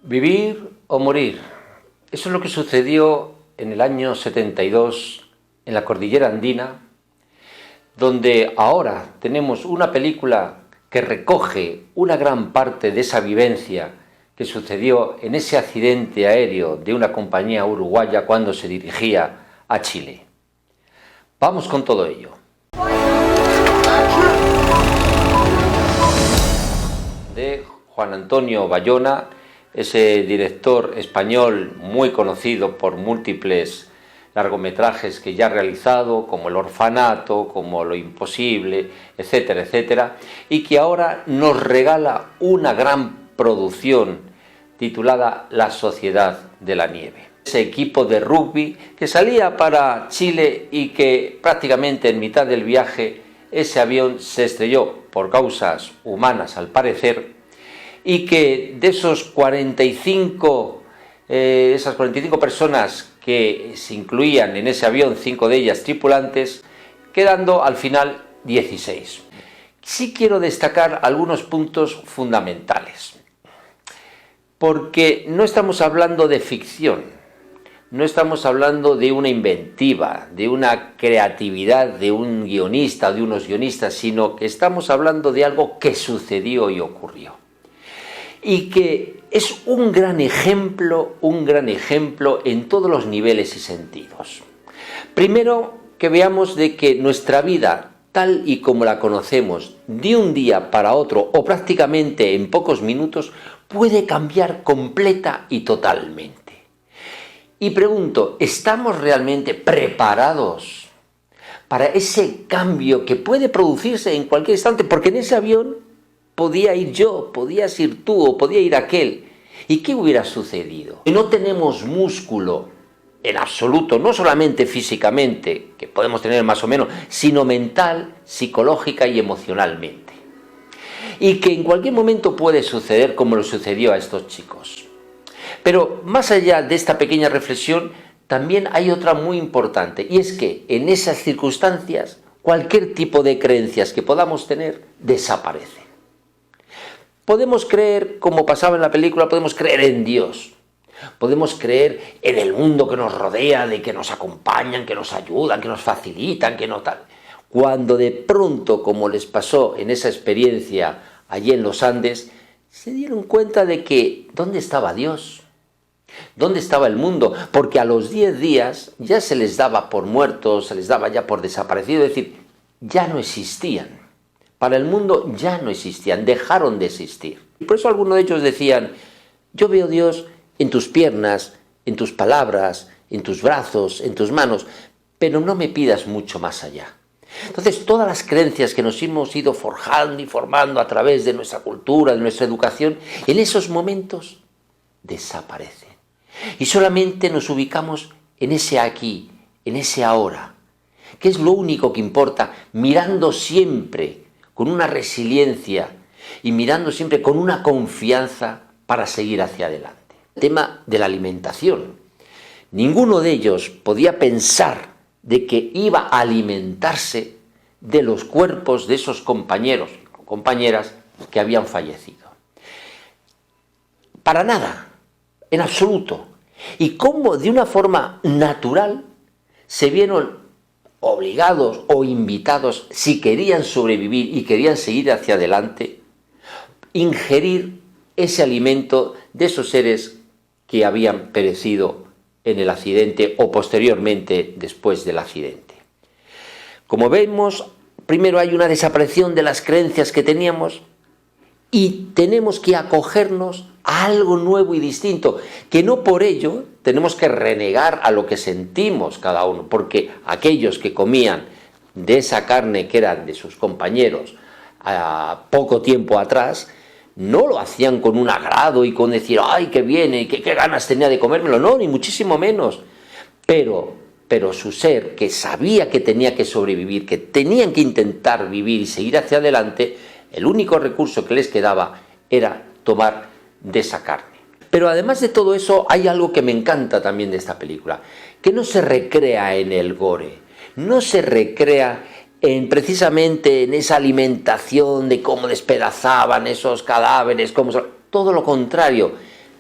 Vivir o morir. Eso es lo que sucedió en el año 72 en la cordillera andina, donde ahora tenemos una película que recoge una gran parte de esa vivencia que sucedió en ese accidente aéreo de una compañía uruguaya cuando se dirigía a Chile. Vamos con todo ello. De Juan Antonio Bayona, ese director español muy conocido por múltiples largometrajes que ya ha realizado, como El orfanato, como Lo imposible, etcétera, etcétera, y que ahora nos regala una gran producción titulada La Sociedad de la Nieve. Ese equipo de rugby que salía para Chile y que prácticamente en mitad del viaje ese avión se estrelló por causas humanas al parecer, y que de esas 45 personas que se incluían en ese avión, 5 de ellas tripulantes, quedando al final 16. Sí quiero destacar algunos puntos fundamentales, porque no estamos hablando de ficción, no estamos hablando de una inventiva, de una creatividad de un guionista o de unos guionistas, sino que estamos hablando de algo que sucedió y ocurrió. Y que es un gran ejemplo en todos los niveles y sentidos. Primero, que veamos de que nuestra vida, tal y como la conocemos, de un día para otro, o prácticamente en pocos minutos, puede cambiar completa y totalmente. Y pregunto, ¿estamos realmente preparados para ese cambio que puede producirse en cualquier instante? Porque en ese avión podía ir yo, podías ir tú o podía ir aquel. ¿Y qué hubiera sucedido? No tenemos músculo en absoluto, no solamente físicamente, que podemos tener más o menos, sino mental, psicológica y emocionalmente. Y que en cualquier momento puede suceder como lo sucedió a estos chicos. Pero más allá de esta pequeña reflexión, también hay otra muy importante, y es que en esas circunstancias cualquier tipo de creencias que podamos tener desaparece. Podemos creer, como pasaba en la película, podemos creer en Dios, podemos creer en el mundo que nos rodea, de que nos acompañan, que nos ayudan, que nos facilitan, que no tal. Cuando de pronto, como les pasó en esa experiencia allí en los Andes, se dieron cuenta de que ¿dónde estaba Dios? ¿Dónde estaba el mundo? Porque a los 10 días ya se les daba por muertos, se les daba ya por desaparecidos, es decir, ya no existían. Para el mundo ya no existían, dejaron de existir. Y por eso algunos de ellos decían, yo veo Dios en tus piernas, en tus palabras, en tus brazos, en tus manos, pero no me pidas mucho más allá. Entonces, todas las creencias que nos hemos ido forjando y formando a través de nuestra cultura, de nuestra educación, en esos momentos desaparecen. Y solamente nos ubicamos en ese aquí, en ese ahora, que es lo único que importa, mirando siempre con una resiliencia y mirando siempre con una confianza para seguir hacia adelante. El tema de la alimentación. Ninguno de ellos podía pensar de que iba a alimentarse de los cuerpos de esos compañeros o compañeras que habían fallecido. Para nada, en absoluto. Y cómo de una forma natural se vieron obligados o invitados, si querían sobrevivir y querían seguir hacia adelante, ingerir ese alimento de esos seres que habían perecido en el accidente o posteriormente después del accidente. Como vemos, primero hay una desaparición de las creencias que teníamos y tenemos que acogernos a algo nuevo y distinto, que no por ello tenemos que renegar a lo que sentimos cada uno, porque aquellos que comían de esa carne que eran de sus compañeros a poco tiempo atrás, no lo hacían con un agrado y con decir, ¡ay, qué bien! ¿Qué ganas tenía de comérmelo? No, ni muchísimo menos. Pero su ser, que sabía que tenía que sobrevivir, que tenían que intentar vivir y seguir hacia adelante, el único recurso que les quedaba era tomar de esa carne. Pero además de todo eso, hay algo que me encanta también de esta película, que no se recrea en el gore, no se recrea precisamente en esa alimentación de cómo despedazaban esos cadáveres, todo lo contrario,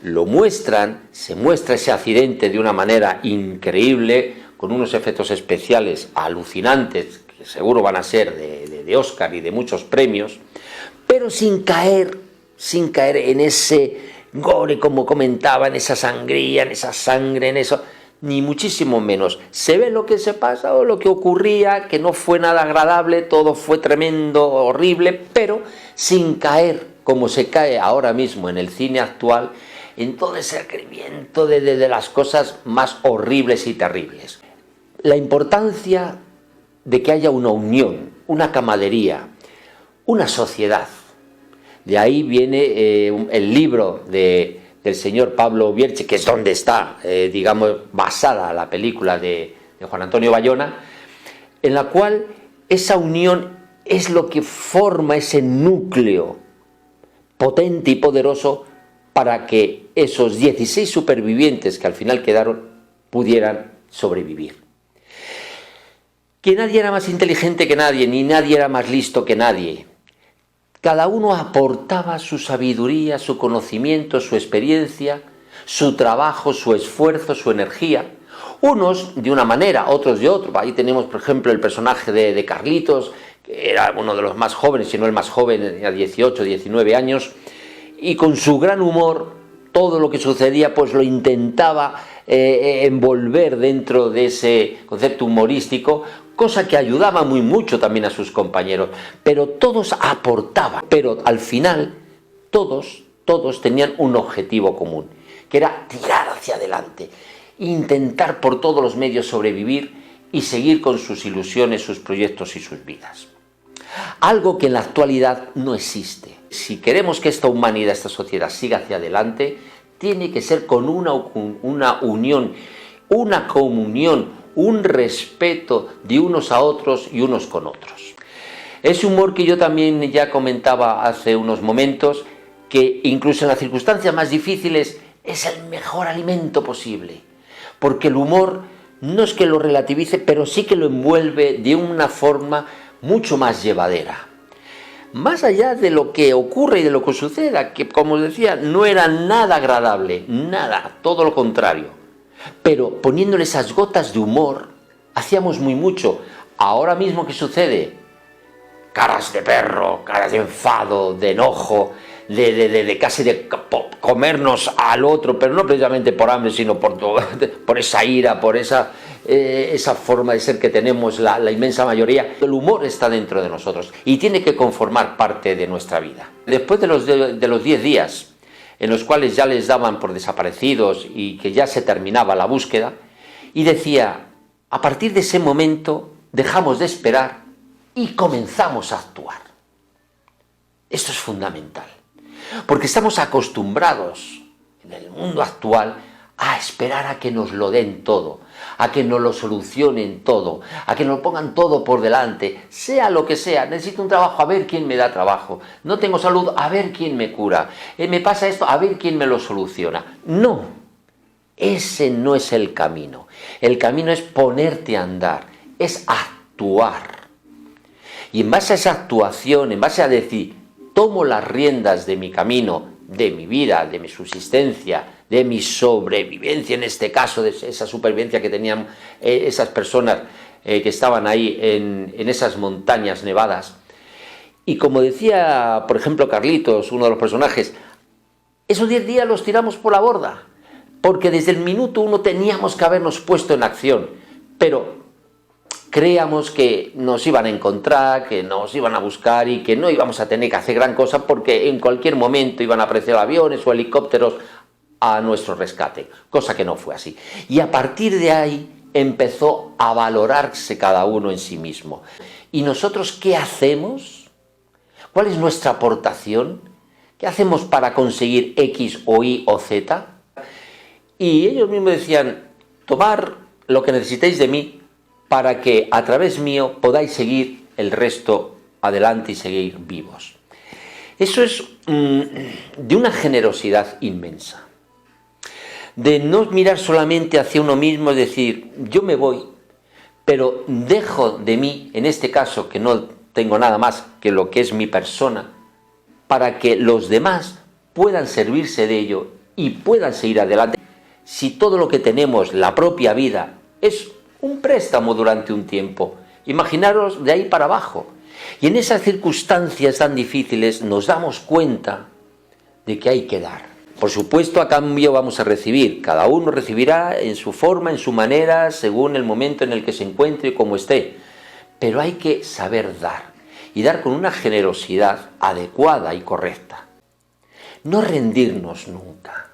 lo muestran, se muestra ese accidente de una manera increíble, con unos efectos especiales alucinantes, que seguro van a ser de Oscar y de muchos premios, pero sin caer en ese gore, como comentaba, en esa sangría, en esa sangre, en eso, ni muchísimo menos. Se ve lo que se pasa o lo que ocurría, que no fue nada agradable, todo fue tremendo, horrible, pero sin caer, como se cae ahora mismo en el cine actual, en todo ese acrimiento de las cosas más horribles y terribles. La importancia de que haya una unión, una camaradería, una sociedad. De ahí viene el libro del señor Pablo Bierce, que es donde está, digamos, basada la película de Juan Antonio Bayona, en la cual esa unión es lo que forma ese núcleo potente y poderoso para que esos 16 supervivientes que al final quedaron pudieran sobrevivir. Que nadie era más inteligente que nadie, ni nadie era más listo que nadie. Cada uno aportaba su sabiduría, su conocimiento, su experiencia, su trabajo, su esfuerzo, su energía. Unos de una manera, otros de otra. Ahí tenemos, por ejemplo, el personaje de Carlitos, que era uno de los más jóvenes, si no el más joven, tenía 18, 19 años, y con su gran humor, todo lo que sucedía, pues lo intentaba envolver dentro de ese concepto humorístico, cosa que ayudaba muy mucho también a sus compañeros, pero todos aportaban, pero al final todos tenían un objetivo común, que era tirar hacia adelante, intentar por todos los medios sobrevivir y seguir con sus ilusiones, sus proyectos y sus vidas. Algo que en la actualidad no existe. Si queremos que esta humanidad, esta sociedad siga hacia adelante, tiene que ser con una unión, una comunión, un respeto de unos a otros y unos con otros. Ese humor que yo también ya comentaba hace unos momentos, que incluso en las circunstancias más difíciles es el mejor alimento posible, porque el humor no es que lo relativice, pero sí que lo envuelve de una forma mucho más llevadera. Más allá de lo que ocurre y de lo que suceda, que como decía, no era nada agradable, nada, todo lo contrario. Pero poniéndole esas gotas de humor, hacíamos muy mucho. Ahora mismo, ¿qué sucede? Caras de perro, caras de enfado, de enojo, de casi de comernos al otro, pero no precisamente por hambre, sino por esa ira, por esa forma de ser que tenemos la inmensa mayoría. El humor está dentro de nosotros y tiene que conformar parte de nuestra vida. Después de los 10 días en los cuales ya les daban por desaparecidos y que ya se terminaba la búsqueda, y decía, a partir de ese momento dejamos de esperar y comenzamos a actuar. Esto es fundamental, porque estamos acostumbrados en el mundo actual a esperar a que nos lo den todo, a que nos lo solucionen todo, a que nos pongan todo por delante, sea lo que sea. Necesito un trabajo, a ver quién me da trabajo. No tengo salud, a ver quién me cura. Me pasa esto, a ver quién me lo soluciona. No, ese no es el camino. El camino es ponerte a andar, es actuar. Y en base a esa actuación, en base a decir, tomo las riendas de mi camino, de mi vida, de mi subsistencia, de mi sobrevivencia, en este caso, de esa supervivencia que tenían esas personas que estaban ahí en esas montañas nevadas. Y como decía, por ejemplo, Carlitos, uno de los personajes, esos 10 días los tiramos por la borda, porque desde el minuto 1 teníamos que habernos puesto en acción, pero creíamos que nos iban a encontrar, que nos iban a buscar y que no íbamos a tener que hacer gran cosa porque en cualquier momento iban a aparecer aviones o helicópteros a nuestro rescate, cosa que no fue así. Y a partir de ahí empezó a valorarse cada uno en sí mismo. ¿Y nosotros qué hacemos? ¿Cuál es nuestra aportación? ¿Qué hacemos para conseguir X o Y o Z? Y ellos mismos decían, tomar lo que necesitéis de mí para que a través mío podáis seguir el resto adelante y seguir vivos. Eso es de una generosidad inmensa. De no mirar solamente hacia uno mismo y decir, yo me voy, pero dejo de mí, en este caso que no tengo nada más que lo que es mi persona, para que los demás puedan servirse de ello y puedan seguir adelante. Si todo lo que tenemos, la propia vida, es un préstamo durante un tiempo, imaginaros de ahí para abajo. Y en esas circunstancias tan difíciles nos damos cuenta de que hay que dar. Por supuesto, a cambio vamos a recibir. Cada uno recibirá en su forma, en su manera, según el momento en el que se encuentre y como esté. Pero hay que saber dar. Y dar con una generosidad adecuada y correcta. No rendirnos nunca.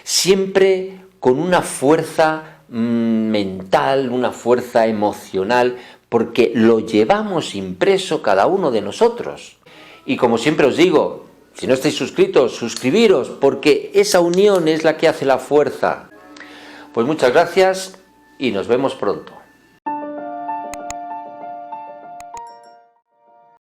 Siempre con una fuerza mental, una fuerza emocional, porque lo llevamos impreso cada uno de nosotros. Y como siempre os digo, si no estáis suscritos, suscribiros, porque esa unión es la que hace la fuerza. Pues muchas gracias y nos vemos pronto.